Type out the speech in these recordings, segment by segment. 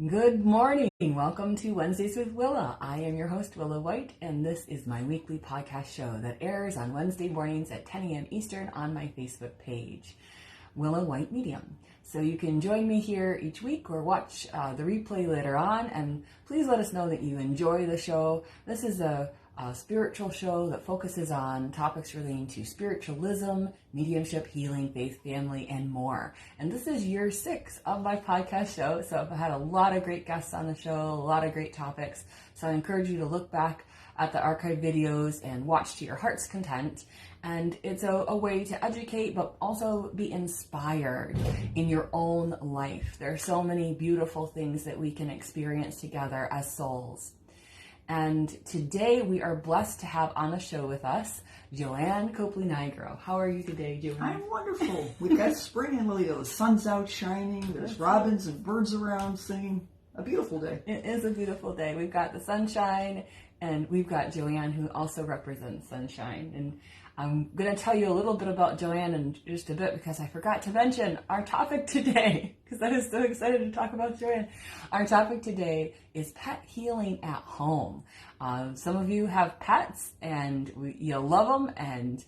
Good morning. Welcome to Wednesdays with Willa. I am your host, Willa White, and this is my weekly podcast show that airs on Wednesday mornings at 10 a.m. Eastern on my Facebook page, Willa White Medium. So you can join me here each week or watch the replay later on, and please let us know that you enjoy the show. This is a spiritual show that focuses on topics relating to spiritualism, mediumship, healing, faith, family, and more. And this is year 6 of my podcast show. So I've had a lot of great guests on the show, a lot of great topics. So I encourage you to look back at the archive videos and watch to your heart's content. And it's a way to educate, but also be inspired in your own life. There are so many beautiful things that we can experience together as souls. And today we are blessed to have on the show with us, Joanne Copley-Nigro. How are you today, Joanne? I'm wonderful. We've got spring and Lily. The sun's out shining. There's robins and birds around singing. A beautiful day. It is a beautiful day. We've got the sunshine, and we've got Joanne, who also represents sunshine. And I'm going to tell you a little bit about Joanne in just a bit, because I forgot to mention our topic today, because I was so excited to talk about Joanne. Our topic today is pet healing at home. Some of you have pets, and you love them, and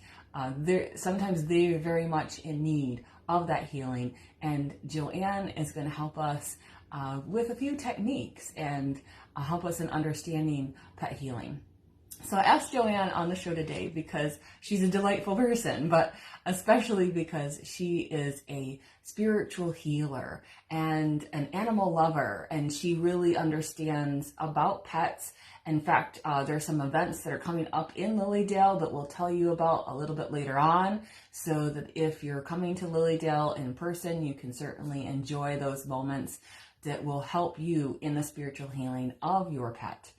sometimes they're very much in need of that healing. And Joanne is going to help us with a few techniques and help us in understanding pet healing. So I asked Joanne on the show today because she's a delightful person, but especially because she is a spiritual healer and an animal lover, and she really understands about pets. In fact, there's some events that are coming up in Lilydale that we'll tell you about a little bit later on, so that if you're coming to Lilydale in person, you can certainly enjoy those moments that will help you in the spiritual healing of your pet.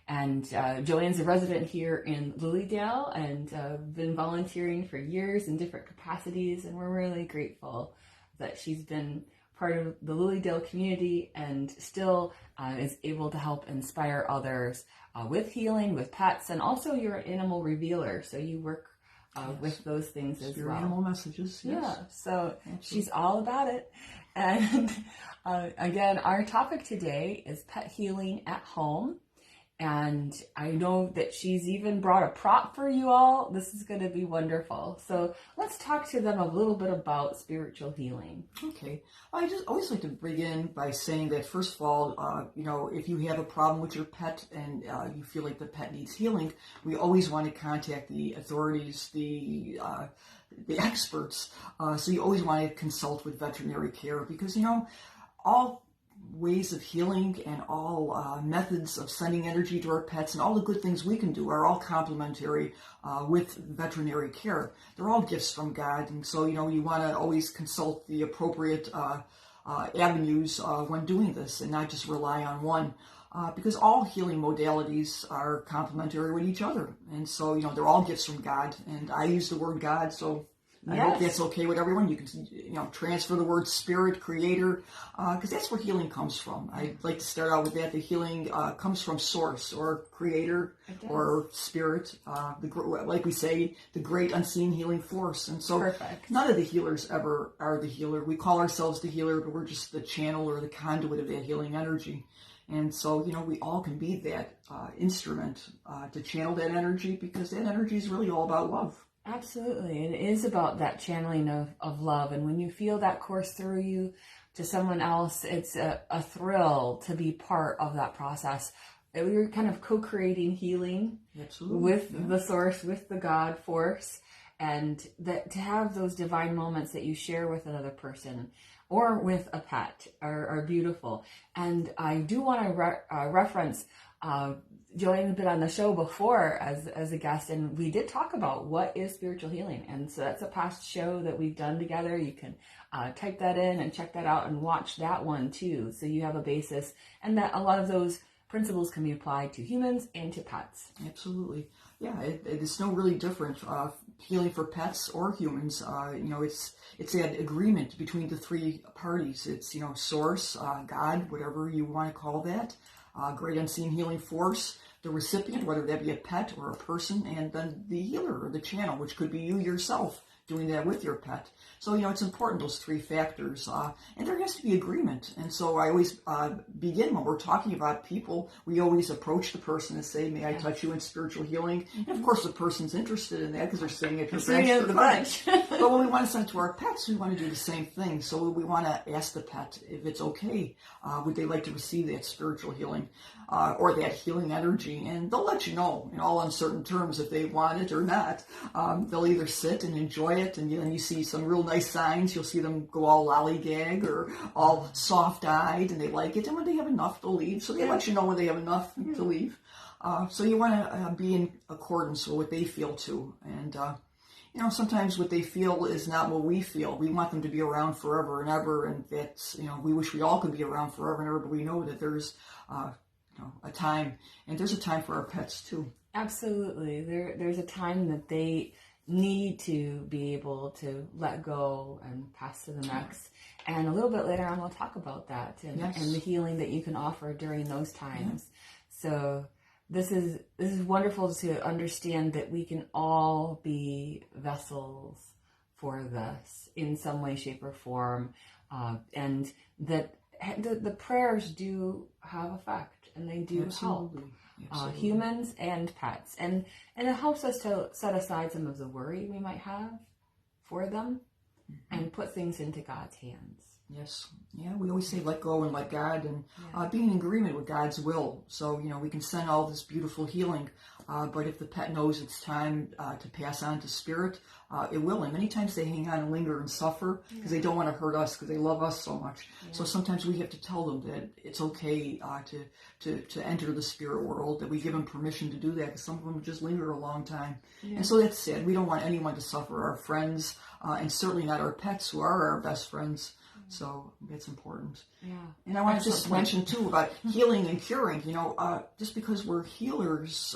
And Joanne's a resident here in Lilydale and been volunteering for years in different capacities, and we're really grateful that she's been part of the Lilydale community and still is able to help inspire others with healing, with pets, and also you're an animal revealer, so you work with those things as well. Animal messages, yes. Yeah, so Absolutely. She's all about it. And again, our topic today is pet healing at home. And I know that she's even brought a prop for you all. This is going to be wonderful. So let's talk to them a little bit about spiritual healing. Okay. I just always like to begin by saying that, first of all, if you have a problem with your pet and you feel like the pet needs healing, we always want to contact the authorities, the experts. So you always want to consult with veterinary care, because, all ways of healing and all methods of sending energy to our pets and all the good things we can do are all complementary with veterinary care. They're all gifts from God, and so you want to always consult the appropriate avenues when doing this, and not just rely on one, because all healing modalities are complementary with each other, and so they're all gifts from God. And I use the word God, so I hope that's okay with everyone. You can, transfer the word spirit, creator, because that's where healing comes from. I'd like to start out with that. The healing comes from source, or creator, or spirit. Like we say, the great unseen healing force. And so None of the healers ever are the healer. We call ourselves the healer, but we're just the channel or the conduit of that healing energy. And so, we all can be that instrument to channel that energy, because that energy is really all about love. Absolutely. It is about that channeling of love. And when you feel that course through you to someone else, it's a thrill to be part of that process. We're kind of co-creating healing with the source, with the God force, and that to have those divine moments that you share with another person or with a pet are beautiful. And I do want to reference Joanne had been on the show before as a guest, and we did talk about what is spiritual healing. And so that's a past show that we've done together. You can type that in and check that out and watch that one too, so you have a basis, and that a lot of those principles can be applied to humans and to pets. Absolutely. Yeah, it's no really different healing for pets or humans. It's that agreement between the three parties. It's source, God, whatever you want to call that, great unseen healing force, the recipient, whether that be a pet or a person, and then the healer or the channel, which could be you yourself. doing that with your pet. So, it's important, those three factors. And there has to be agreement. And so I always begin when we're talking about people, we always approach the person and say, may I touch you in spiritual healing? And of course, the person's interested in that because they're sitting at your bench. But when we want to send it to our pets, we want to do the same thing. So we want to ask the pet if it's okay. Would they like to receive that spiritual healing or that healing energy? And they'll let you know in all uncertain terms if they want it or not. They'll either sit and enjoy it, and then you see some real nice signs. You'll see them go all lollygag or all soft-eyed, and they like it. And when they have enough, they'll leave. So they let you know when they have enough to leave. So you want to be in accordance with what they feel too. And sometimes what they feel is not what we feel. We want them to be around forever and ever, and that's, we wish we all could be around forever and ever, but we know that there's, a time, and there's a time for our pets too. Absolutely. There's a time that they need to be able to let go and pass to the next. And a little bit later on, we'll talk about that and the healing that you can offer during those times. Yeah. So this is wonderful to understand that we can all be vessels for this in some way, shape, or form, and that the prayers do have effect, and they do help humans and pets, and it helps us to set aside some of the worry we might have for them and put things into God's hands. Yes. Yeah, we always say let go and let God, and be in agreement with God's will. So, we can send all this beautiful healing, but if the pet knows it's time to pass on to spirit, it will. And many times they hang on and linger and suffer because they don't want to hurt us because they love us so much. Yeah. So sometimes we have to tell them that it's okay to enter the spirit world, that we give them permission to do that, because some of them just linger a long time. Yeah. And so that's sad. We don't want anyone to suffer, our friends, and certainly not our pets, who are our best friends. So it's important. Yeah. And I want to just mention too about healing and curing. Just because we're healers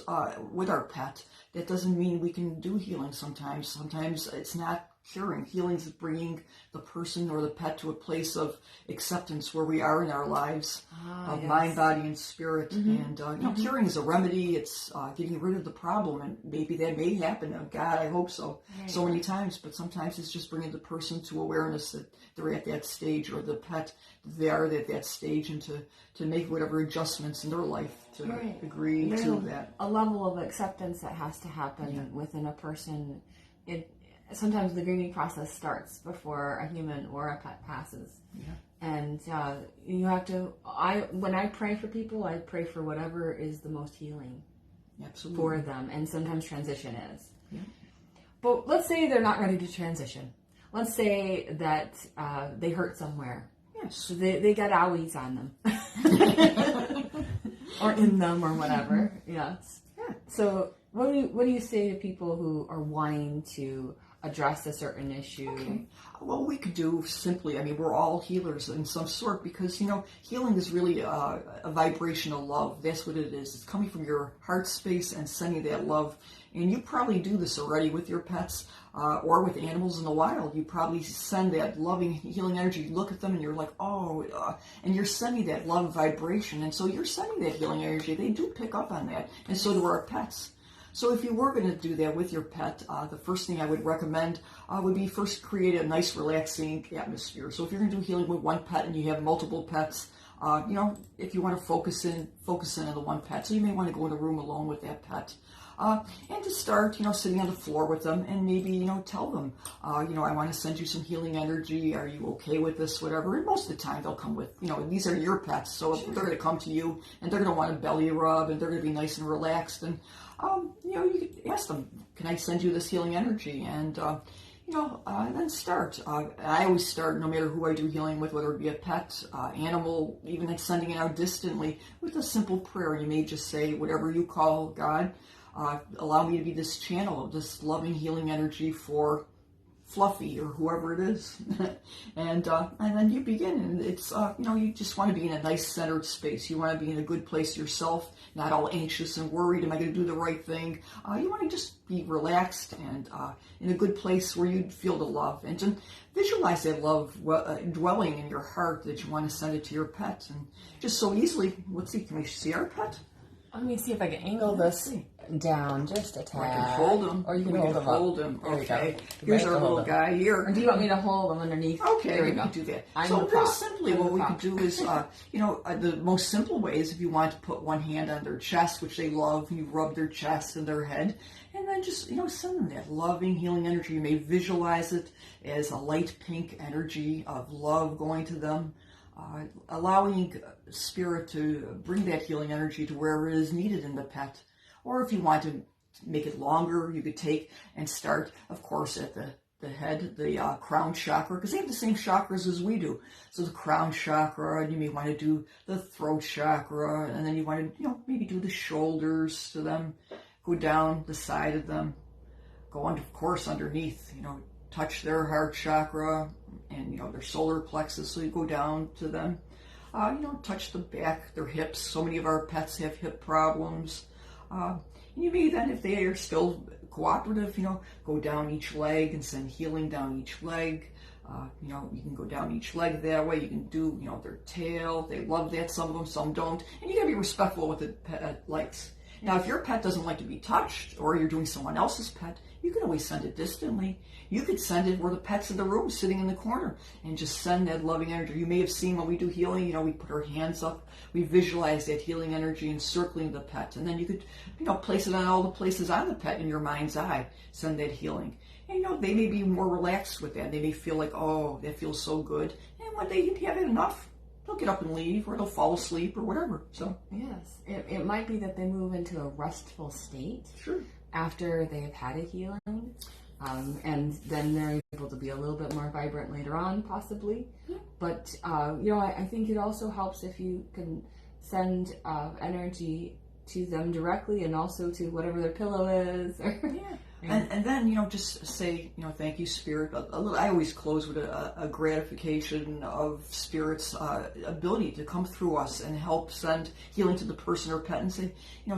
with our pet, that doesn't mean we can do healing sometimes. Sometimes it's not curing. Healing is bringing the person or the pet to a place of acceptance where we are in our lives, of mind, body, and spirit. And curing is a remedy. It's getting rid of the problem, and maybe that may happen. Oh, God, I hope so. Right. So many times, but sometimes it's just bringing the person to awareness that they're at that stage, or the pet, they are at that stage, and to make whatever adjustments in their life to agree to that. A level of acceptance that has to happen within a person. Sometimes the grieving process starts before a human or a pet passes. Yeah. And you have to, when I pray for people, I pray for whatever is the most healing for them. And sometimes transition is. Yeah. But let's say they're not ready to transition. Let's say that they hurt somewhere. Yes. So they got owies on them. Or in them or whatever. Yes. Yeah. So what do you say to people who are wanting to address a certain issue? Okay. Well, we could do simply, we're all healers in some sort, because, healing is really a vibrational love. That's what it is. It's coming from your heart space and sending that love. And you probably do this already with your pets or with animals in the wild. You probably send that loving, healing energy. You look at them and you're like, and you're sending that love vibration. And so you're sending that healing energy. They do pick up on that. And so do our pets. So if you were going to do that with your pet, the first thing I would recommend would be first create a nice, relaxing atmosphere. So if you're going to do healing with one pet and you have multiple pets, if you want to focus in on the one pet, so you may want to go in a room alone with that pet. And to start, sitting on the floor with them and maybe, tell them, I want to send you some healing energy. Are you okay with this? Whatever. And most of the time they'll come with, these are your pets. So if they're going to come to you and they're going to want a belly rub and they're going to be nice and relaxed, and, you could ask them, can I send you this healing energy? And, then start. I always start, no matter who I do healing with, whether it be a pet, animal, even sending it out distantly, with a simple prayer. You may just say, whatever you call God, allow me to be this channel of this loving, healing energy for Fluffy or whoever it is. and then you begin, and it's, you just want to be in a nice centered space. You want to be in a good place yourself, not all anxious and worried, am I going to do the right thing? You want to just be relaxed and in a good place where you feel the love, and to visualize that love dwelling in your heart, that you want to send it to your pet. And just so easily, can we see our pet? Let me see if I can angle this down just a tad. I can hold him. Or you can hold him up. Okay. Here's our little guy here. Or do you want me to hold him underneath? Okay, there we we go. can do that. I'm So the very prop. simply, I'm what the we prop. could do is, the most simple way is if you want to put one hand on their chest, which they love, you rub their chest and their head, and then just, send them that loving, healing energy. You may visualize it as a light pink energy of love going to them, allowing spirit to bring that healing energy to wherever it is needed in the pet. Or if you want to make it longer, you could take and start, of course, at the head, the crown chakra, because they have the same chakras as we do. So the crown chakra, and you may want to do the throat chakra, and then you want to, maybe do the shoulders to them, go down the side of them, go on, of course, underneath, touch their heart chakra and, their solar plexus, so you go down to them, touch the back, their hips. So many of our pets have hip problems. You may then, if they are still cooperative, go down each leg and send healing down each leg. You can go down each leg that way. You can do, their tail. They love that. Some of them, some don't. And you gotta be respectful with the pet likes. Now, if your pet doesn't like to be touched, or you're doing someone else's pet, you can always send it distantly. You could send it where the pet's in the room, sitting in the corner, and just send that loving energy. You may have seen when we do healing, we put our hands up, we visualize that healing energy encircling the pet, and then you could, place it on all the places on the pet in your mind's eye, send that healing. And, they may be more relaxed with that. They may feel like, oh, that feels so good. And when they have had enough, they'll get up and leave, or they'll fall asleep, or whatever. So yes, it might be that they move into a restful state. Sure. After they have had a healing, and then they're able to be a little bit more vibrant later on, possibly. Yeah. But I think it also helps if you can send energy to them directly, and also to whatever their pillow is. Yeah. And then, just say, thank you, Spirit. I always close with a gratification of Spirit's ability to come through us and help send healing to the person or pet, and say,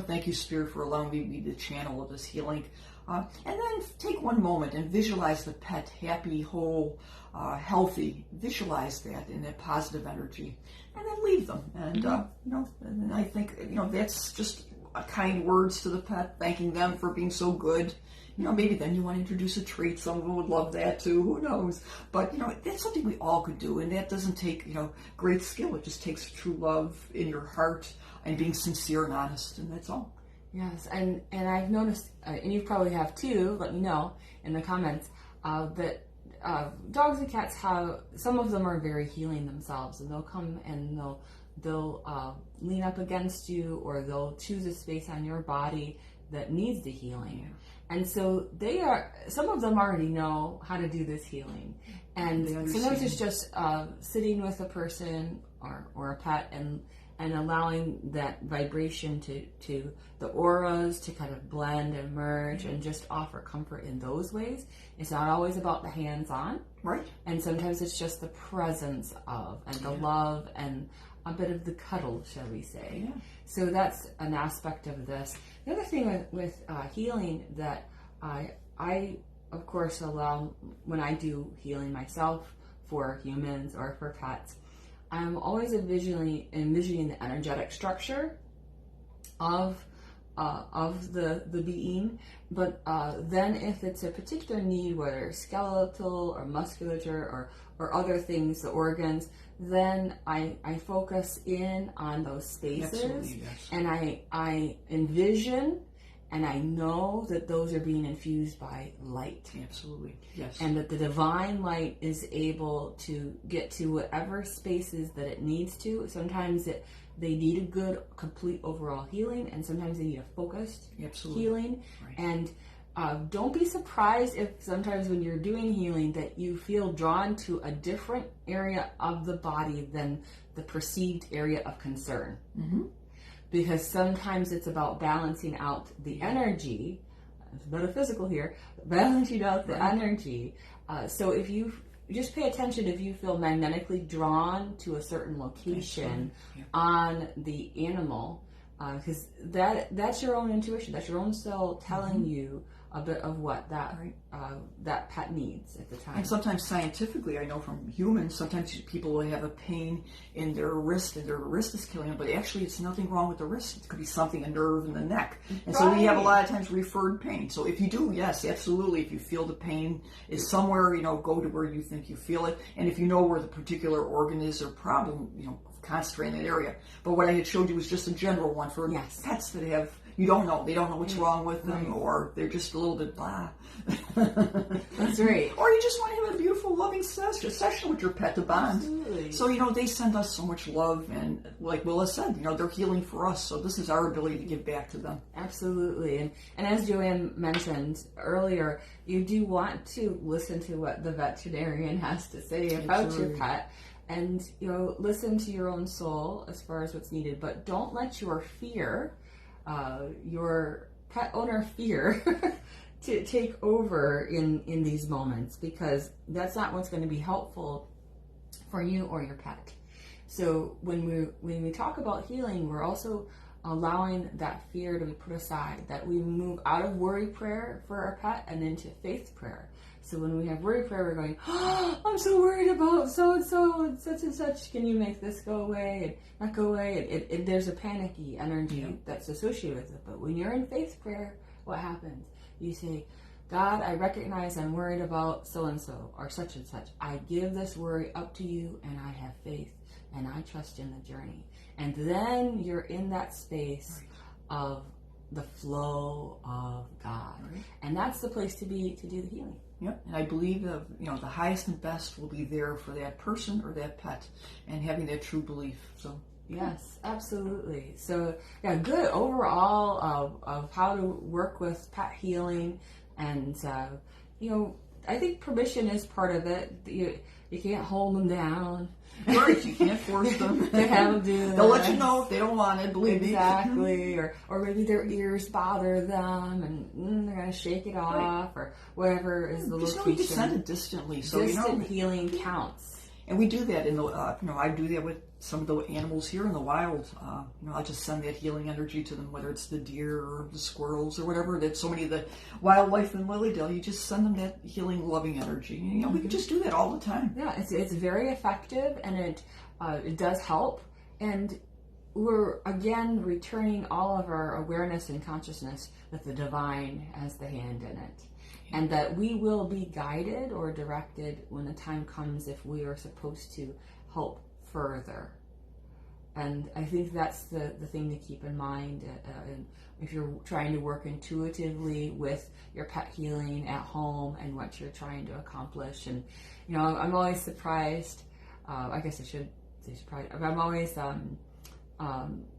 thank you, Spirit, for allowing me to be the channel of this healing. And then take one moment and visualize the pet happy, whole, healthy. Visualize that in that positive energy, and then leave them. And, and I think, that's just kind words to the pet, thanking them for being so good. Maybe then you want to introduce a treat. Some of them would love that too. Who knows? But, that's something we all could do. And that doesn't take, great skill. It just takes true love in your heart and being sincere and honest. And that's all. Yes. And I've noticed, and you probably have too, let me know in the comments, that dogs and cats some of them are very healing themselves. And they'll come and they'll lean up against you, or they'll choose a space on your body that needs the healing. Yeah. And so some of them already know how to do this healing. And sometimes it's just sitting with a person or a pet and allowing that vibration to the auras to kind of blend and merge, and just offer comfort in those ways. It's not always about the hands-on. Right. And sometimes it's just the presence of, and the love, and a bit of the cuddle, shall we say. Yeah. So that's an aspect of this. The other thing with healing that I of course allow, when I do healing myself for humans or for pets, I'm always envisioning the energetic structure of the being. But then if it's a particular need, whether it's skeletal or musculature or other things, the organs, then I focus in on those spaces. Absolutely, yes. And I envision, and I know that those are being infused by light. Absolutely, yes. And that the divine light is able to get to whatever spaces that it needs to. Sometimes they need a good, complete overall healing, and sometimes they need a focused healing. Right. And don't be surprised if sometimes when you're doing healing that you feel drawn to a different area of the body than the perceived area of concern. Mm-hmm. Because sometimes it's about balancing out the energy. It's metaphysical here. Balancing out the energy. So if you just pay attention, if you feel magnetically drawn to a certain location on the animal, because that's your own intuition. That's your own soul telling you a bit of what that Right. that pet needs at the time. And sometimes scientifically, I know from humans, sometimes people will have a pain in their wrist and their wrist is killing them, but actually it's nothing wrong with the wrist. It could be something, a nerve in the neck. And so we have a lot of times referred pain. So if you do, yes, absolutely, if you feel the pain is somewhere, go to where you think you feel it. And if you know where the particular organ is or problem, concentrate in that area. But what I had showed you was just a general one for pets that have, they don't know what's wrong with them, or they're just a little bit blah. That's right. Or you just want to have a beautiful, loving session with your pet to bond. Absolutely. So, they send us so much love, and like Willa said, they're healing for us, so this is our ability to give back to them. Absolutely. And as Joanne mentioned earlier, you do want to listen to what the veterinarian has to say about your pet. And, listen to your own soul as far as what's needed, but don't let your fear, your pet owner fear, to take over in these moments, because that's not what's going to be helpful for you or your pet. So when we talk about healing, we're also allowing that fear to be put aside, that we move out of worry prayer for our pet and into faith prayer. So when we have worry prayer, we're going, oh, I'm so worried about so-and-so and such. Can you make this go away and not go away? There's a panicky energy that's associated with it. But when you're in faith prayer, what happens? You say, God, I recognize I'm worried about so-and-so or such and such. I give this worry up to you, and I have faith, and I trust in the journey. And then you're in that space of the flow of God. Right. And that's the place to be to do the healing. Yep, and I believe the highest and best will be there for that person or that pet, and having that true belief. So yes, absolutely. So good overall of how to work with pet healing, and I think permission is part of it. You can't hold them down. Right, you can't force them. To have them do that. They'll let you know if they don't want it, believe me. Exactly. Or maybe their ears bother them and they're going to shake it off, or whatever is the location. Just send it distantly. So, distant healing counts. And we do that in the, I do that with some of the animals here in the wild. I'll just send that healing energy to them, whether it's the deer or the squirrels or whatever. That so many of the wildlife in Lilydale, you just send them that healing, loving energy. We can just do that all the time. Yeah, it's very effective, and it does help. And we're again returning all of our awareness and consciousness with the divine as the hand in it. And that we will be guided or directed when the time comes if we are supposed to help further. And I think that's the thing to keep in mind. If you're trying to work intuitively with your pet healing at home and what you're trying to accomplish. And, I'm always surprised. I guess I should say surprised. I'm always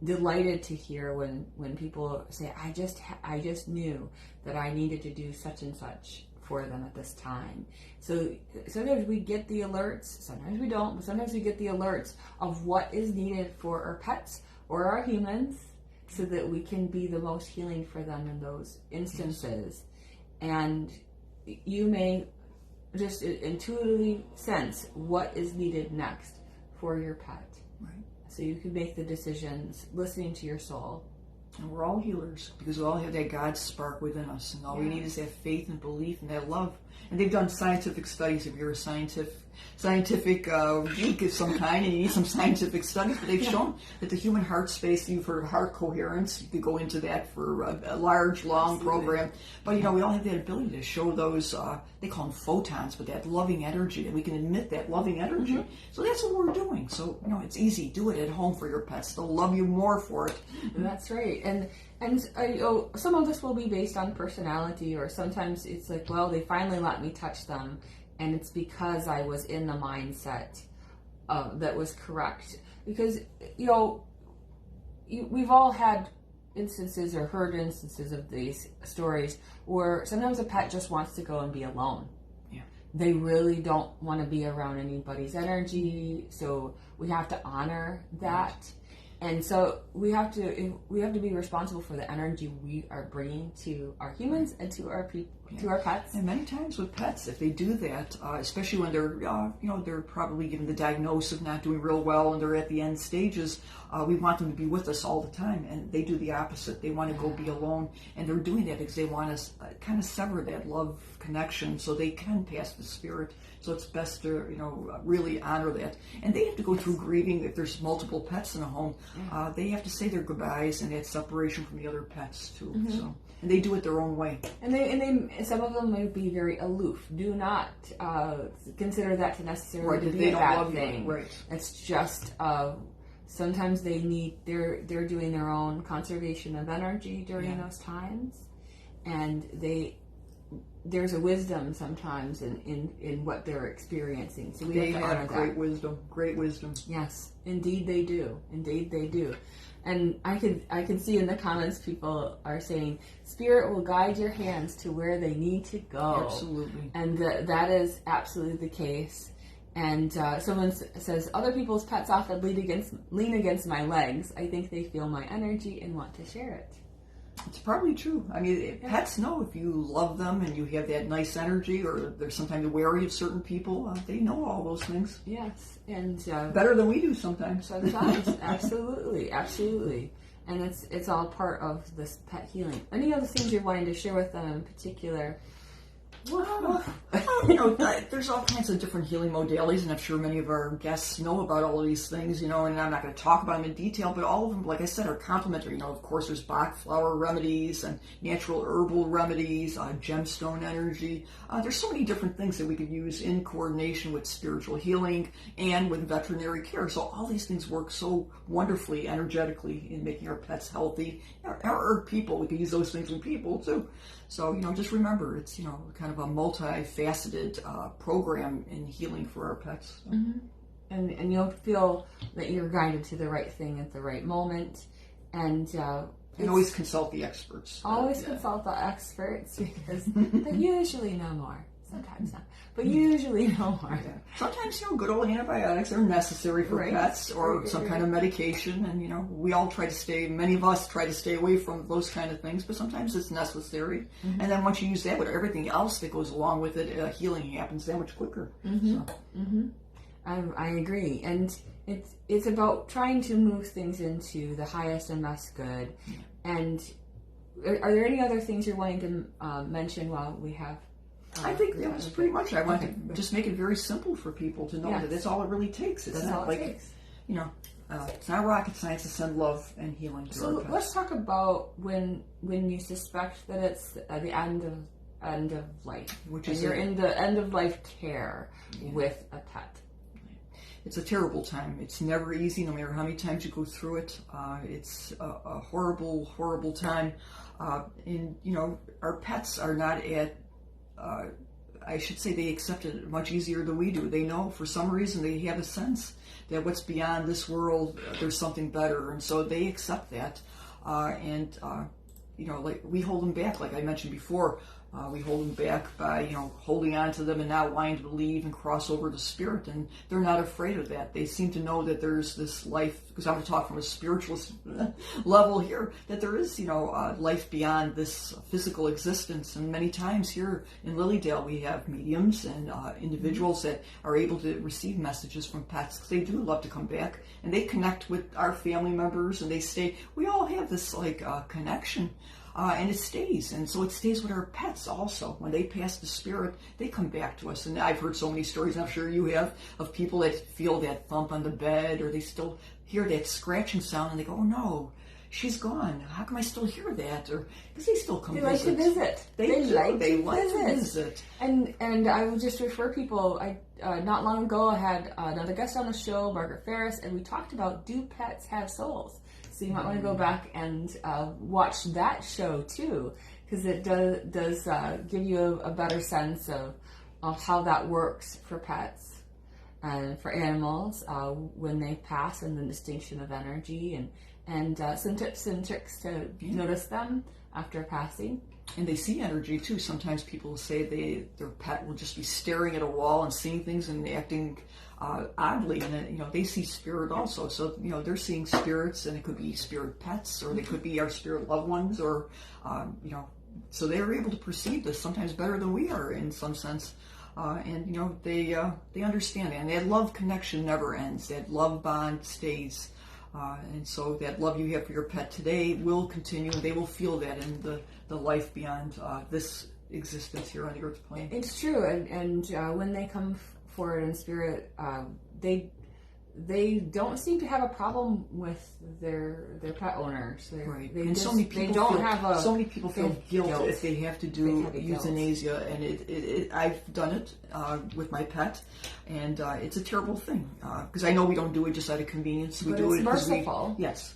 delighted to hear when people say, I just knew that I needed to do such and such for them at this time. So sometimes we get the alerts, sometimes we don't, but sometimes we get the alerts of what is needed for our pets or our humans, so that we can be the most healing for them in those instances. And you may just intuitively sense what is needed next for your pet. Right. So you can make the decisions listening to your soul. And we're all healers, because we all have that God spark within us, and all we need is that faith and belief and that love. And they've done scientific studies. If you're a scientific geek of some kind, and you need some scientific studies, but they've shown that the human heart space, you've heard of heart coherence, you could go into that for a large, long program. But, we all have that ability to show those, they call them photons, but that loving energy, that we can emit that loving energy. Mm-hmm. So that's what we're doing. So, it's easy. Do it at home for your pets. They'll love you more for it. That's right. And some of this will be based on personality, or sometimes it's like, well, they finally let me touch them, and it's because I was in the mindset that was correct. Because, we've all had instances or heard instances of these stories where sometimes a pet just wants to go and be alone. Yeah. They really don't want to be around anybody's energy, so we have to honor that. Right. And so we have to be responsible for the energy we are bringing to our humans and to our to our pets. And many times with pets, if they do that, especially when they're, they're probably given the diagnosis of not doing real well and they're at the end stages, we want them to be with us all the time. And they do the opposite. They want to go be alone. And they're doing that because they want to kind of sever that love connection so they can pass the spirit. So it's best to, really honor that. And they have to go through grieving. If there's multiple pets in a home, they have to say their goodbyes and that separation from the other pets too. So, and they do it their own way. And they some of them may be very aloof. Do not consider that to necessarily be a bad thing. Right. It's just sometimes they're doing their own conservation of energy during those times, and there's a wisdom sometimes in what they're experiencing. So we have to honor that. Great wisdom. Yes, indeed they do. And I can see in the comments people are saying, Spirit will guide your hands to where they need to go. Absolutely. And that is absolutely the case. And someone says, other people's pets often lean against my legs. I think they feel my energy and want to share it. It's probably true. I mean, pets know if you love them and you have that nice energy, or they're sometimes wary of certain people. They know all those things. Yes, and better than we do sometimes. Sometimes, absolutely. And it's all part of this pet healing. Any other things you're wanting to share with them in particular? Well, there's all kinds of different healing modalities, and I'm sure many of our guests know about all of these things, and I'm not going to talk about them in detail, but all of them, like I said, are complementary. Of course, there's Bach flower remedies and natural herbal remedies, gemstone energy. There's so many different things that we could use in coordination with spiritual healing and with veterinary care. So all these things work so wonderfully, energetically, in making our pets healthy. Our people, we can use those things with people, too. So, just remember, it's, kind of a multifaceted program in healing for our pets. So. Mm-hmm. And you'll feel that you're guided to the right thing at the right moment. And always consult the experts. Always consult the experts because they usually know more. Sometimes not, but usually know more. Yeah. Sometimes, good old antibiotics are necessary for pets, or some kind of medication, and, many of us try to stay away from those kind of things, but sometimes it's necessary. Mm-hmm. And then once you use that with everything else that goes along with it, healing happens that much quicker. Mm-hmm. So. Mm-hmm. I agree. And it's about trying to move things into the highest and best good. And are there any other things you're wanting to mention while we have... I think that was pretty much. I want to just make it very simple for people to know that that's all it really takes. It's not like, it's not rocket science to send love and healing to our pets. So let's talk about when you suspect that it's the end of life, you're in the end of life care with a pet. It's a terrible time. It's never easy, no matter how many times you go through it. It's a horrible, horrible time. And our pets are not at. I should say they accept it much easier than we do. They know for some reason, they have a sense that what's beyond this world, there's something better. And so they accept that. Like we hold them back, like I mentioned before. We hold them back by, holding on to them and not wanting to leave and cross over to spirit. And they're not afraid of that. They seem to know that there's this life, because I'm going to talk from a spiritualist level here, that there is, life beyond this physical existence. And many times here in Lilydale, we have mediums and individuals that are able to receive messages from pets, because they do love to come back. And they connect with our family members, and they stay. We all have this, connection. And it stays, and so it stays with our pets also. When they pass the spirit, they come back to us. And I've heard so many stories, and I'm sure you have, of people that feel that thump on the bed, or they still hear that scratching sound, and they go, "Oh no, she's gone. How come I still hear that?" Or because they still come. They like to visit. They like to visit. And I would just refer people. Not long ago I had another guest on the show, Margaret Ferris, and we talked about, do pets have souls? So you might want to go back and watch that show too, because it does give you a better sense of how that works for pets and for animals when they pass, and the distinction of energy, and some tips and tricks to notice them after passing. And they see energy too. Sometimes people say their pet will just be staring at a wall and seeing things and acting oddly, and then, they see spirit also. So they're seeing spirits, and it could be spirit pets, or they could be our spirit loved ones, or so they're able to perceive this sometimes better than we are in some sense. And you know, they understand it, and that love connection never ends. That love bond stays, and so that love you have for your pet today will continue, and they will feel that in the life beyond this existence here on the earth plane. It's true, and when they come forward in spirit, they don't seem to have a problem with their pet owners. Right. And so many people so many people feel guilt if they have to do euthanasia, and I've done it with my pet, and it's a terrible thing because I know we don't do it just out of convenience. We do it because merciful. Yes.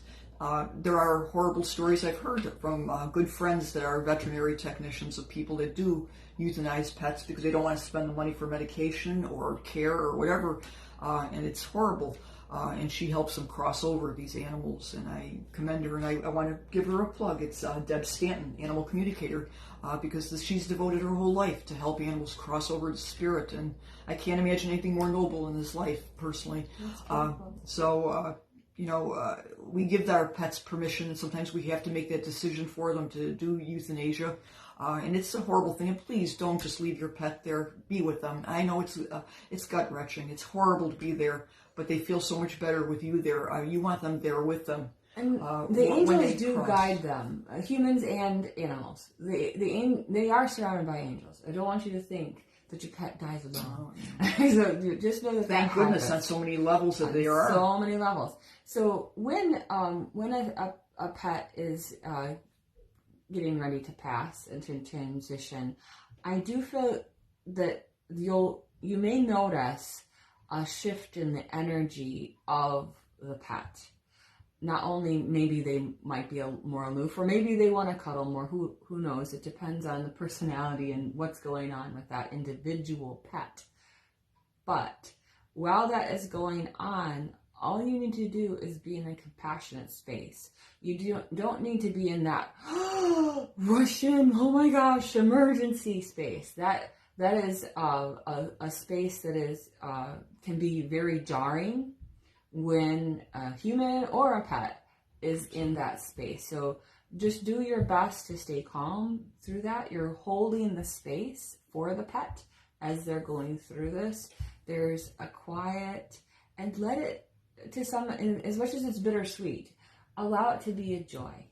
There are horrible stories I've heard from good friends that are veterinary technicians of people that do euthanize pets because they don't want to spend the money for medication or care or whatever, and it's horrible. And she helps them cross over these animals, and I commend her, and I want to give her a plug. It's Deb Stanton, animal communicator, because she's devoted her whole life to help animals cross over to spirit, and I can't imagine anything more noble in this life, personally. We give our pets permission, and sometimes we have to make that decision for them to do euthanasia. And it's a horrible thing. And please don't just leave your pet there. Be with them. I know it's gut wrenching. It's horrible to be there, but they feel so much better with you there. You want them there with them. And the angels do guide them, humans and animals. They are surrounded by angels. I don't want you to think that your pet dies alone. So just know that. Thank goodness on so many levels that there are. So many levels. So when a pet is getting ready to pass and to transition, I do feel that you may notice a shift in the energy of the pet. Not only maybe they might be more aloof, or maybe they want to cuddle more. Who knows? It depends on the personality and what's going on with that individual pet. But while that is going on, all you need to do is be in a compassionate space. You don't need to be in that rush in, oh my gosh, emergency space. That is a space that is can be very jarring when a human or a pet is in that space. So just do your best to stay calm through that. You're holding the space for the pet as they're going through this. There's a quiet, and let it, to some, as much as it's bittersweet, allow it to be a joy.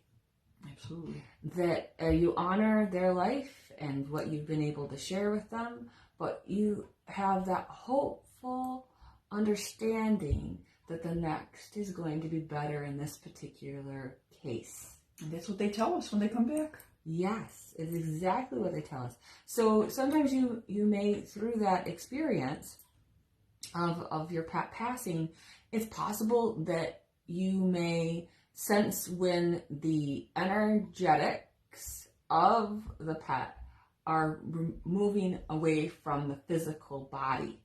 Absolutely. That you honor their life and what you've been able to share with them, but you have that hopeful understanding that the next is going to be better in this particular case. And that's what they tell us when they come back. Yes, it's exactly what they tell us. So sometimes you may, through that experience of your pet passing, it's possible that you may sense when the energetics of the pet are moving away from the physical body.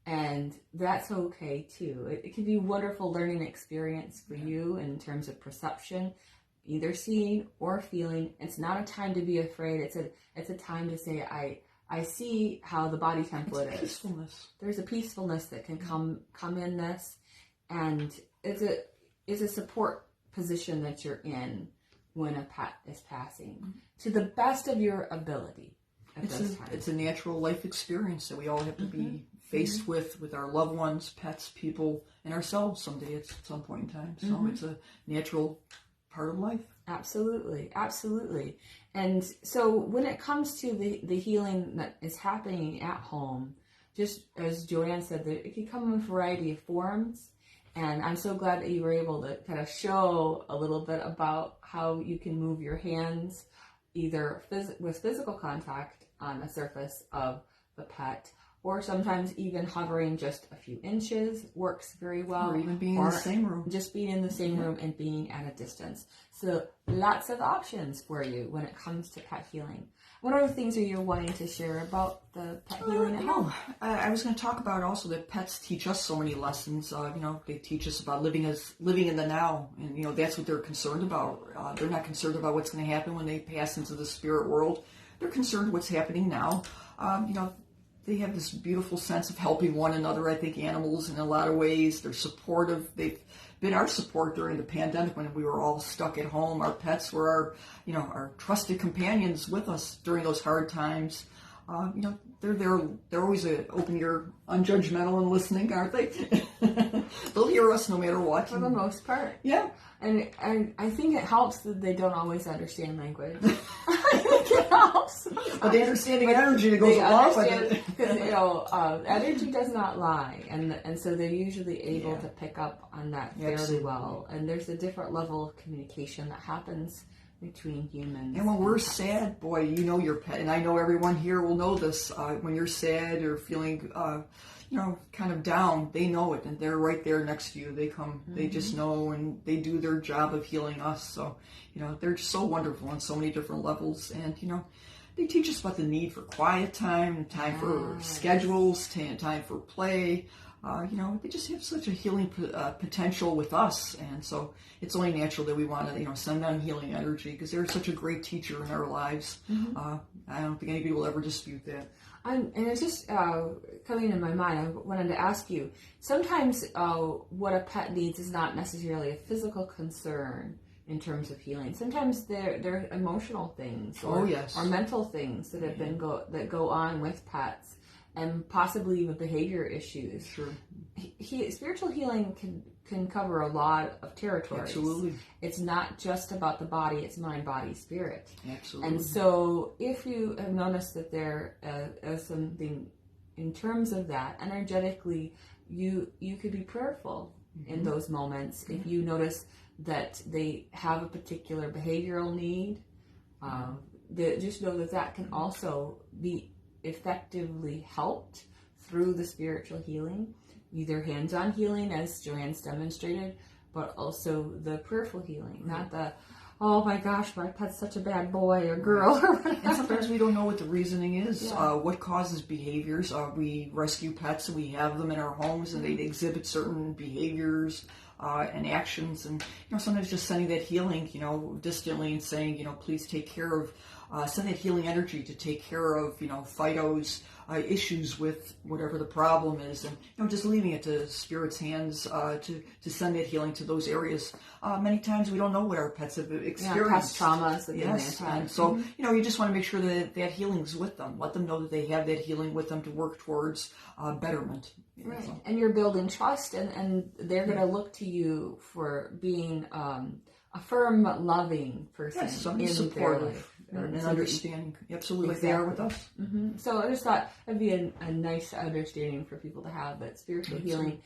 And that's okay too. It can be a wonderful learning experience for you in terms of perception, either seeing or feeling. It's not a time to be afraid. It's a time to say, I see how the body template is. Peacefulness. There's a peacefulness that can come in this, and it's a support position that you're in when a pet is passing to the best of your ability. It's a natural life experience that we all have to be faced with our loved ones, pets, people, and ourselves someday at some point in time. So it's a natural part of life. Absolutely, absolutely. And so when it comes to the healing that is happening at home, just as Joanne said, it can come in a variety of forms. And I'm so glad that you were able to kind of show a little bit about how you can move your hands either with physical contact on the surface of the pet, or sometimes even hovering just a few inches works very well. Or even being in the same room. Just being in the same room and being at a distance. So lots of options for you when it comes to pet healing. What other things are you wanting to share about the pet healing at home? I was going to talk about also that pets teach us so many lessons. They teach us about living in the now, and that's what they're concerned about. They're not concerned about what's going to happen when they pass into the spirit world. They're concerned what's happening now. They have this beautiful sense of helping one another. I think animals, in a lot of ways, they're supportive. been our support during the pandemic when we were all stuck at home. Our pets were our trusted companions with us during those hard times. They're always an open ear, unjudgmental and listening, aren't they? They'll hear us no matter what. For the most part. Yeah. And I think it helps that they don't always understand language. I think it helps. But the understanding of energy that goes along with it. Because, energy does not lie. And so they're usually able to pick up on that fairly well. And there's a different level of communication that happens between humans. And when we're sad, boy, you know your pet, and I know everyone here will know this, when you're sad or feeling, kind of down, they know it, and they're right there next to you. They come, they just know, and they do their job of healing us. So, they're just so wonderful on so many different levels, and, they teach us about the need for quiet time for schedules, time for play. They just have such a healing potential with us, and so it's only natural that we want to, send them healing energy because they're such a great teacher in our lives. I don't think anybody will ever dispute that. And it's just coming in my mind, I wanted to ask you, sometimes what a pet needs is not necessarily a physical concern in terms of healing. Sometimes they're emotional things or mental things that have been that go on with pets. And possibly even behavior issues. Sure. Spiritual healing can cover a lot of territories. Absolutely. It's not just about the body, it's mind, body, spirit. Absolutely. And so if you have noticed that there is something in terms of that, energetically, you could be prayerful in those moments. If you notice that they have a particular behavioral need, just know that can also be effectively helped through the spiritual healing, either hands-on healing as Joanne's demonstrated, but also the prayerful healing, not the, oh my gosh, my pet's such a bad boy or girl or whatever. And sometimes we don't know what the reasoning is, what causes behaviors. We rescue pets and we have them in our homes and they exhibit certain behaviors and actions, and sometimes just sending that healing, distantly and saying, please take care of, send that healing energy to take care of, Fido's issues with whatever the problem is, and just leaving it to Spirit's hands to send that healing to those areas. Many times we don't know what our pets have experienced. Past traumas that yes, and so you just want to make sure that that healing's with them. Let them know that they have that healing with them to work towards betterment. Right, and you're building trust, and they're going to look to you for being a firm, loving person somebody in supportive their life. And understanding, absolutely, like they are with us. So I just thought it'd be a nice understanding for people to have that spiritual healing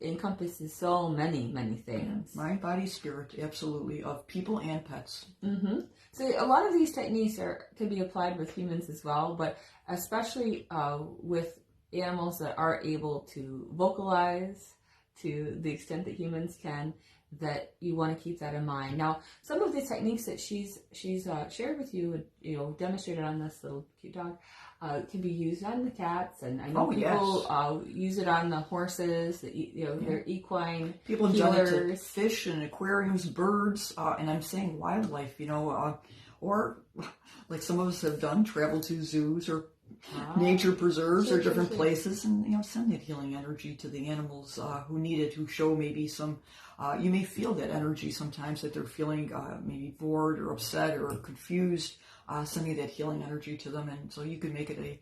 encompasses so many things. Mind, body, spirit, absolutely, of people and pets. So a lot of these techniques can be applied with humans as well, but especially with animals that are able to vocalize to the extent that humans can, that you want to keep that in mind. Now, some of the techniques that she's shared with you, demonstrated on this little cute dog, can be used on the cats, and I know people use it on the horses. They're equine. People have done it to fish and aquariums, birds, and I'm saying wildlife. Or like some of us have done, travel to zoos or nature preserves or different places, and send that healing energy to the animals who need it, who show maybe some. You may feel that energy sometimes that they're feeling maybe bored or upset or confused. Sending that healing energy to them, and so you can make it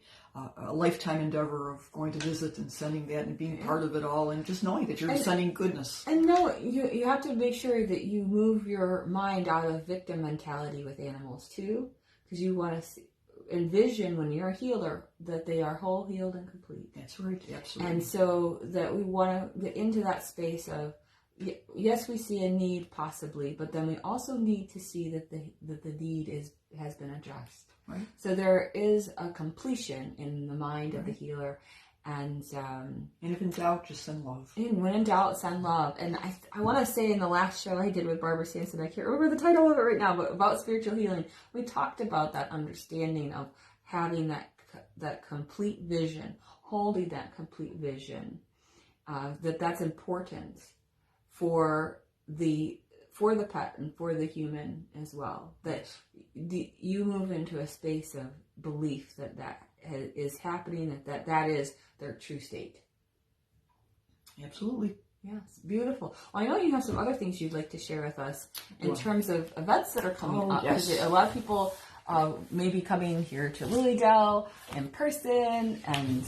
a lifetime endeavor of going to visit and sending that and being part of it all, and just knowing that you're sending goodness. And no, you have to make sure that you move your mind out of victim mentality with animals too, because you want to envision when you're a healer that they are whole, healed, and complete. That's right, absolutely. And so that we want to get into that space of, yes, we see a need possibly, but then we also need to see that the need has been addressed. Right. So there is a completion in the mind of the healer, and if in doubt, just send love. And when in doubt, send love. And I want to say in the last show I did with Barbara Sampson, I can't remember the title of it right now, but about spiritual healing, we talked about that understanding of having that complete vision, holding that complete vision, that's important for the pet and for the human as well. That you move into a space of belief that is happening, that is their true state. Absolutely. Yes, beautiful. Well, I know you have some other things you'd like to share with us in terms of events that are coming up. Yes. Because a lot of people may be coming here to Lilydale in person, and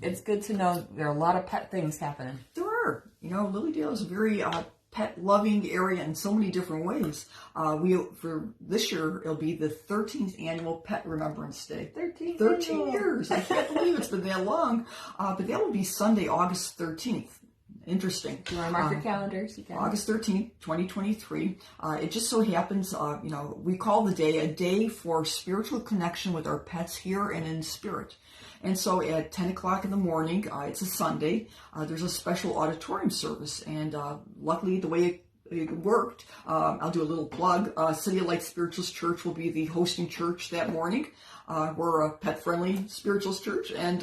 it's good to know there are a lot of pet things happening. There are. Lilydale is a very pet-loving area in so many different ways. For this year, it'll be the 13th annual Pet Remembrance Day. 13 years. I can't believe it's been that long. But that will be Sunday, August 13th. Interesting. Do you want to mark your calendars? You can. August 13th, 2023. It just so happens, we call the day a day for spiritual connection with our pets here and in spirit. And so at 10 o'clock in the morning, it's a Sunday, there's a special auditorium service. And luckily, the way it worked, I'll do a little plug. City of Light Spiritualist Church will be the hosting church that morning. We're a pet-friendly spiritualist church, and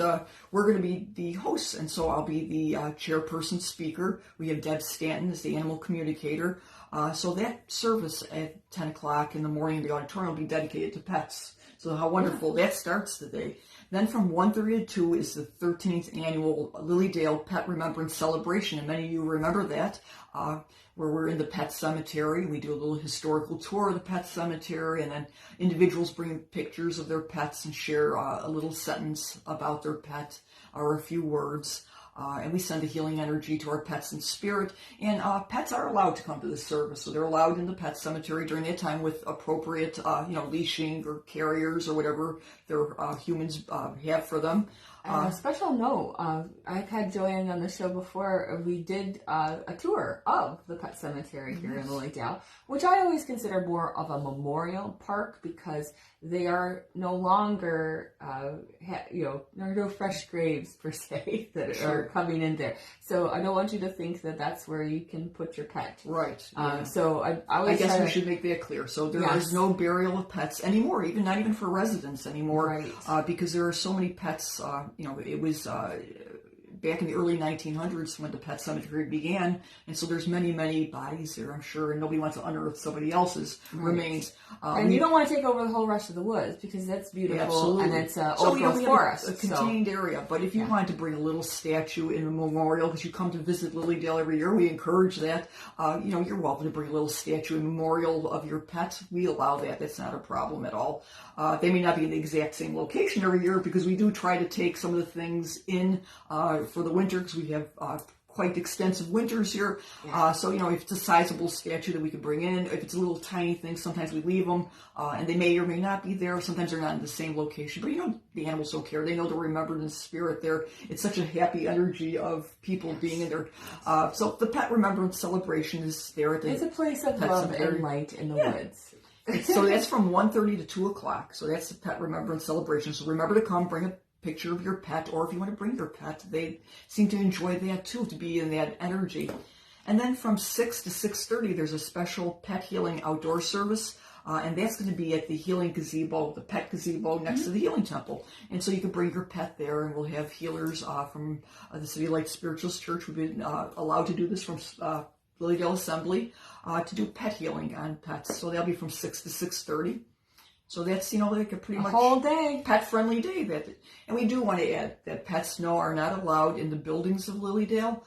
we're going to be the hosts. And so I'll be the chairperson speaker. We have Deb Stanton as the animal communicator. So that service at 10 o'clock in the morning in the auditorium will be dedicated to pets. So how wonderful. That starts the day. Then from 1:30 to 2 is the 13th annual Lilydale Pet Remembrance Celebration. And many of you remember that, where we're in the pet cemetery. We do a little historical tour of the pet cemetery, and then individuals bring pictures of their pets and share a little sentence about their pet or a few words. And we send a healing energy to our pets in spirit. And pets are allowed to come to this service. So they're allowed in the pet cemetery during that time with appropriate, leashing or carriers or whatever their humans have for them. A special note, I've had Joanne on the show before. We did a tour of the pet cemetery here in Lilydale, which I always consider more of a memorial park because they are no longer, there are no fresh graves per se that are coming in there. So I don't want you to think that that's where you can put your pet. Right. So I guess we should make that clear. So there is no burial of pets anymore, not even for residents anymore, because there are so many pets. It was back in the early 1900s when the pet cemetery began, and so there's many, many bodies there, I'm sure, and nobody wants to unearth somebody else's remains. And you don't want to take over the whole rest of the woods because that's beautiful, absolutely. And it's old growth forest. A contained area, but if you wanted to bring a little statue in a memorial, because you come to visit Lilydale every year, we encourage that. You're welcome to bring a little statue in memorial of your pet. We allow that. That's not a problem at all. They may not be in the exact same location every year because we do try to take some of the things in for the winter because we have quite extensive winters here. So, if it's a sizable statue that we can bring in, if it's a little tiny thing, sometimes we leave them and they may or may not be there. Sometimes they're not in the same location, but the animals don't care. They know they're remembered in spirit there. It's such a happy energy of people being in there. So the Pet Remembrance Celebration is there at the It's a place of love and light in the woods. So that's from 1:30 to 2 o'clock. So that's the Pet Remembrance Celebration. So remember to come, bring a picture of your pet, or if you want to bring your pet, they seem to enjoy that too, to be in that energy. And then from 6 to 6:30, there's a special pet healing outdoor service. And that's going to be at the Healing Gazebo, the pet gazebo next to the Healing Temple. And so you can bring your pet there, and we'll have healers from the City of Light Spiritualist Church. We've been allowed to do this from Lilydale Assembly to do pet healing on pets. So that'll be from 6 to 6:30. So that's, like a pretty much whole day, pet-friendly day. And we do want to add that pets are not allowed in the buildings of Lilydale,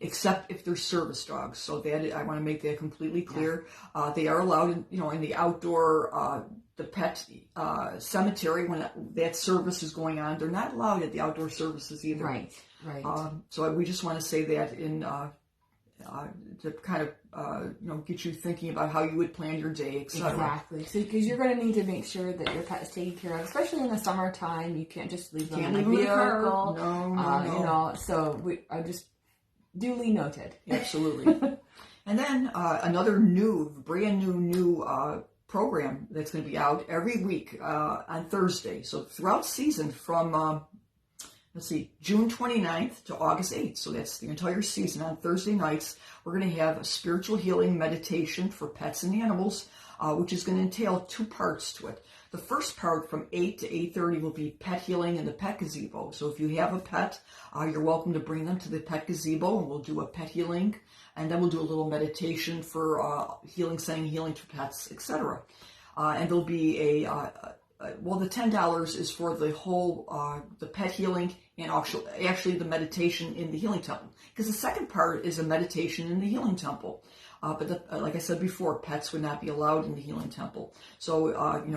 except if they're service dogs. So that I want to make that completely clear. They are allowed, in the outdoor, the pet cemetery when that service is going on. They're not allowed at the outdoor services either. Right. So we just want to say that in to kind of get you thinking about how you would plan your day, etc. Exactly. So because you're going to need to make sure that your pet is taken care of, especially in the summertime. You can't just leave them in the vehicle. No. So I just duly noted. Absolutely. And then another brand new program that's going to be out every week on Thursday. So throughout season from June 29th to August 8th. So that's the entire season. On Thursday nights, we're going to have a spiritual healing meditation for pets and animals, which is going to entail 2 parts to it. The first part from 8 to 8:30 will be pet healing in the pet gazebo. So if you have a pet, you're welcome to bring them to the pet gazebo, and we'll do a pet healing, and then we'll do a little meditation for sending healing to pets, etc. And there'll be well, the $10 is for the whole, the pet healing and actually the meditation in the healing temple. Because the second part is a meditation in the healing temple. Like I said before, pets would not be allowed in the healing temple. So,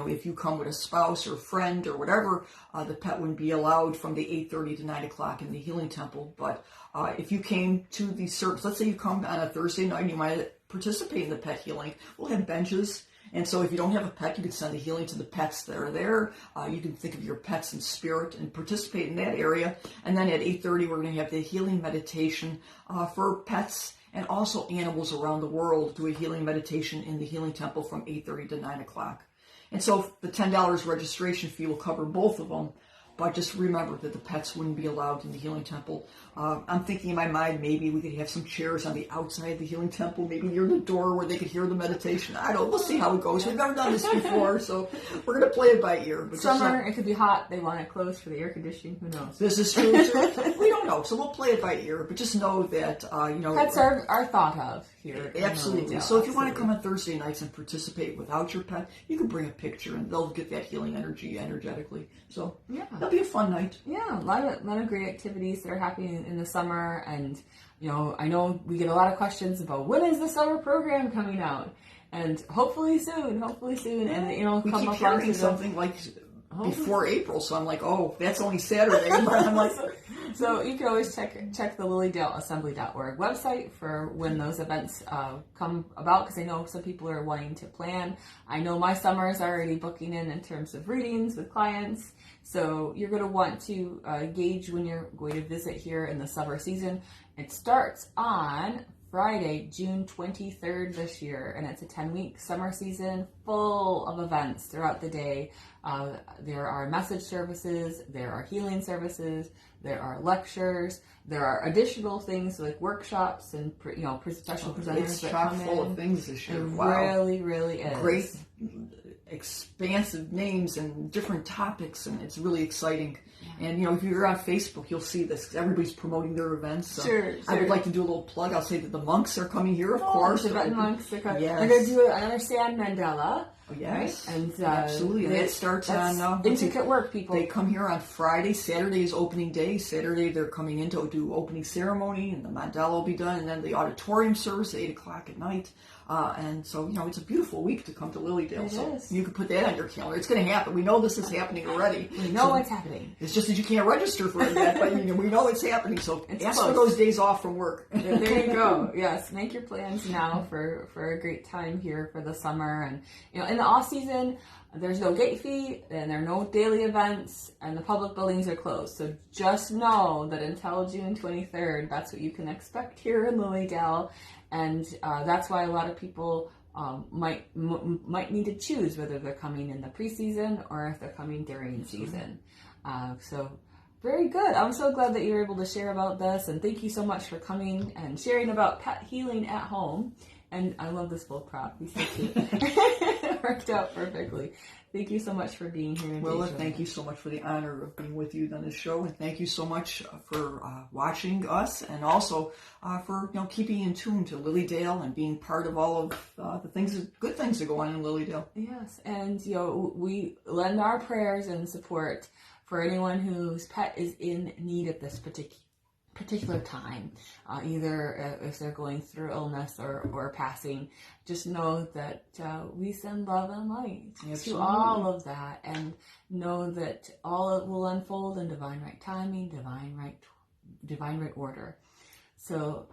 if you come with a spouse or friend or whatever, the pet wouldn't be allowed from the 8:30 to 9 o'clock in the healing temple. But if you came to the service, let's say you come on a Thursday night and you might participate in the pet healing, we'll have benches. And so if you don't have a pet, you can send the healing to the pets that are there. You can think of your pets in spirit and participate in that area. And then at 8:30, we're going to have the healing meditation for pets and also animals around the world. Do a healing meditation in the healing temple from 8:30 to 9 o'clock. And so the $10 registration fee will cover both of them. But just remember that the pets wouldn't be allowed in the healing temple. I'm thinking in my mind, maybe we could have some chairs on the outside of the healing temple, maybe near the door where they could hear the meditation. I don't know. We'll see how it goes. We've never done this before, so we're going to play it by ear. But summer, it could be hot. They want it closed for the air conditioning. Who knows? This is true. We don't know, so we'll play it by ear. But just know that, pets are thought of here. Absolutely. So if you want to come on Thursday nights and participate without your pet, you can bring a picture and they'll get that healing energy energetically. So yeah, it'll be a fun night. Yeah, a lot of great activities that are happening in the summer. And, I know we get a lot of questions about when is the summer program coming out? And hopefully soon. And, we come keep up hearing something like before April. So I'm like, oh, that's only Saturday. I'm like... So you can always check the LilydaleAssembly.org website for when those events come about, because I know some people are wanting to plan. I know my summer is already booking in terms of readings with clients. So you're going to want to gauge when you're going to visit here in the summer season. It starts on Friday, June 23rd this year, and it's a 10-week summer season full of events throughout the day. There are message services, there are healing services, there are lectures, there are additional things like workshops and special presenters it's that chock come in. full of things this year. It Wow. really is. Great, expansive names and different topics, and it's really exciting. And if you're on Facebook, you'll see this, 'cause everybody's promoting their events. So sure. I would like to do a little plug. I'll say that the monks are coming here, of course. The Tibetan monks are coming. Yes. They're going to do another sand mandala. Oh, yes. Right? And absolutely. That starts on intricate work, people. They come here on Friday. Saturday is opening day. Saturday they're coming in to do opening ceremony, and the mandala will be done, and then the auditorium service at 8 o'clock at night. And so, it's a beautiful week to come to Lilydale. So you can put that on your calendar. It's going to happen. We know this is happening already. We know it's happening. It's just that you can't register for it yet, but we know it's happening. So ask close. for those days off from work. There you go. Yes, make your plans now for a great time here for the summer. And in the off season, there's no gate fee and there are no daily events, and the public buildings are closed. So just know that until June 23rd, that's what you can expect here in Lilydale. And that's why a lot of people might need to choose whether they're coming in the preseason or if they're coming during season. So very good. I'm so glad that you were able to share about this, and thank you so much for coming and sharing about pet healing at home. And I love this full prop. He's so cute. It worked out perfectly. Thank you so much for being here. Willa, thank you so much for the honor of being with you on this show, and thank you so much for watching us, and also for keeping in tune to Lilydale and being part of all of the good things that go on in Lilydale. Yes, and we lend our prayers and support for anyone whose pet is in need at this particular time, either if they're going through illness or passing. Just know that we send love and light to all of that, and know that all will unfold in divine right timing, divine right order. So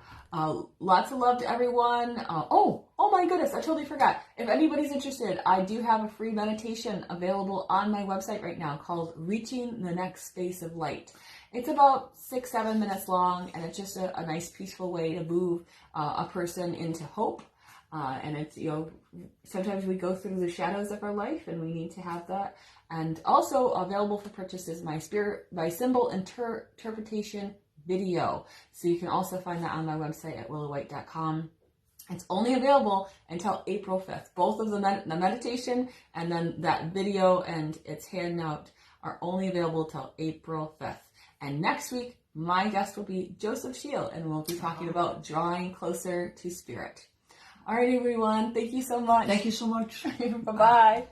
lots of love to everyone. Oh my goodness, I totally forgot. If anybody's interested, I do have a free meditation available on my website right now called Reaching the Next Space of Light. It's about 6-7 minutes long, and it's just a nice, peaceful way to move a person into hope. And it's, sometimes we go through the shadows of our life, and we need to have that. And also available for purchase is my symbol interpretation video. So you can also find that on my website at willawhite.com. It's only available until April 5th. Both of the meditation and then that video and its handout are only available till April 5th. And next week, my guest will be Joseph Shield, and we'll be talking about drawing closer to spirit. All right, everyone. Thank you so much. Thank you so much. Bye-bye.